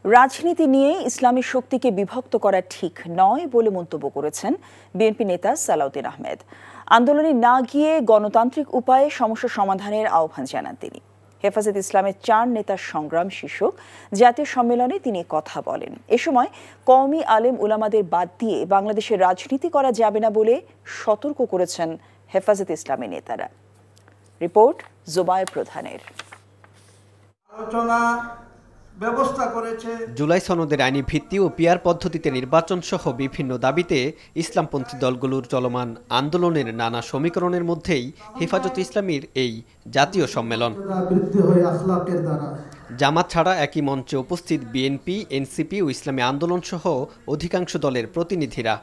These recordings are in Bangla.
রাজনীতি নিয়ে ইসলামী শক্তিকে বিভক্ত করা ঠিক নয় বলে মন্তব্য করেছেন বিএনপি নেতা সালাউদ্দিন আহমেদ। আন্দোলনে না গিয়ে গণতান্ত্রিক উপায়ে সমস্যা সমাধানের আহ্বান জানান তিনি। হেফাজত ইসলামের 4 নেতার সংগ্রাম শীর্ষক জাতীয় সম্মেলনে তিনি কথা বলেন। এ সময় কওমি আলেম উলামাদের বাদ দিয়ে বাংলাদেশের রাজনীতি করা যাবে না বলে সতর্ক করেছেন হেফাজত ইসলামের নেতারা। রিপোর্ট জুবায়ের প্রধানের। জুলাই সনদের আইনি ভিত্তি ও পিয়ার পদ্ধতিতে নির্বাচন সহ বিভিন্ন দাবিতে ইসলামপন্থী দলগুলোর চলমান আন্দোলনের নানা সমীকরণের মধ্যেই হেফাজত ইসলামীর এই জাতীয় সম্মেলন। জামাত ছাড়া একই মঞ্চে উপস্থিত বিএনপি, এনসিপি ও ইসলামী আন্দোলন সহ অধিকাংশ দলের প্রতিনিধিরা।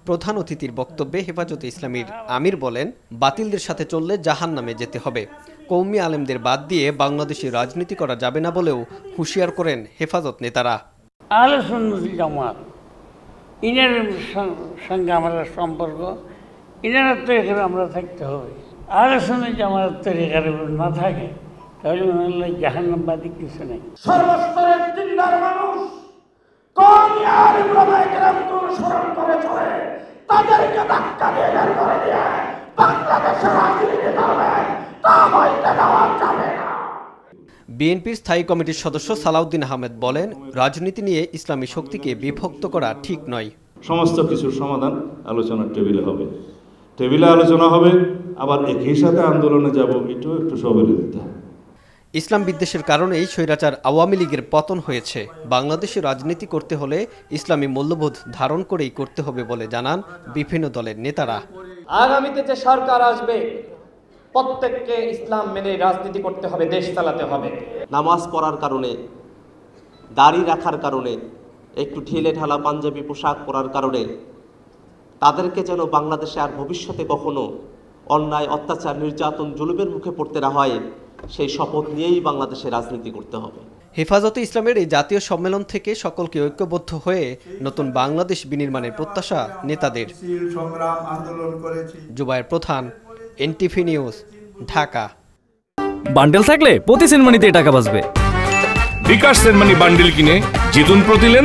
প্রধান অতিথির বক্তব্যে হেফাজত ইসলামীর আমির বলেন, বাতিলদের সাথে চললে জাহান্নামে যেতে হবে। কওমি আলেমদের বাদ দিয়ে বাংলাদেশে রাজনীতি করা যাবে না বলেও হুঁশিয়ার করেন হেফাজত নেতারা। আহলে সুন্নাত জামাত ইনার সঙ্গে আমাদের সম্পর্ক, ইনার তরিকায় আমরা থাকতে হবে। আহলে সুন্নাত জামাত তরিকার না থাকে তাহলে মনে হয় জাহান্নামবাদী কিছু নেই। সর্বস্তরের দিনদার মানুষ কওমি আলেম ওলামায়ে কেরামকে অনুসরণ করে চলে, তাদেরকে ধাক্কা দিয়ে বের করে দিয়ে বাংলাদেশের রাজনীতি করবেন, তা হইতে দেওয়া যাবে না। বিএনপির স্থায়ী কমিটির সদস্য সালাউদ্দিন আহমেদ বলেন, রাজনীতি নিয়ে ইসলামী শক্তিকে বিভক্ত করা ঠিক নয়। সমস্ত কিছুর সমাধান আলোচনার টেবিলে হবে, টেবিলে আলোচনা হবে, আবার একই সাথে আন্দোলনে যাব, এটাও একটু সবাই দিতে হবে। ইসলাম বিদ্বেষের কারণেই স্বৈরাচার আওয়ামী লীগের পতন হয়েছে। বাংলাদেশে রাজনীতি করতে হলে ইসলামী মূল্যবোধ ধারণ করেই করতে হবে বলে জানান বিভিন্ন দলের নেতারা। আগামীতে যে সরকার আসবে প্রত্যেককে ইসলাম মেনে রাজনীতি করতে হবে, দেশ চালাতে হবে। নামাজ পড়ার কারণে, দাড়ি রাখার কারণে, একটু ঢিলে ঢালা পাঞ্জাবি পোশাক পরার কারণে তাদেরকে যেন বাংলাদেশে আর ভবিষ্যতে কখনো অন্যায়, অত্যাচার, নির্যাতন, জুলুমের মুখে পড়তে না হয়, সেই শপথ নিয়েই বাংলাদেশে রাজনীতি করতে হবে। হেফাজতে ইসলামের এই জাতীয় সম্মেলন থেকে সকলকে ঐক্যবদ্ধ হয়ে নতুন বাংলাদেশ বিনির্মাণের প্রত্যাশা নেতাদের। জুবায়ের প্রধান, এনটিভি নিউজ, ঢাকা। বান্ডেল থাকলে প্রতি সেনমানিতে টাকা বাঁচবে। বিকাশ সেনমানি বান্ডেল কিনে জিতুন প্রতি লেন।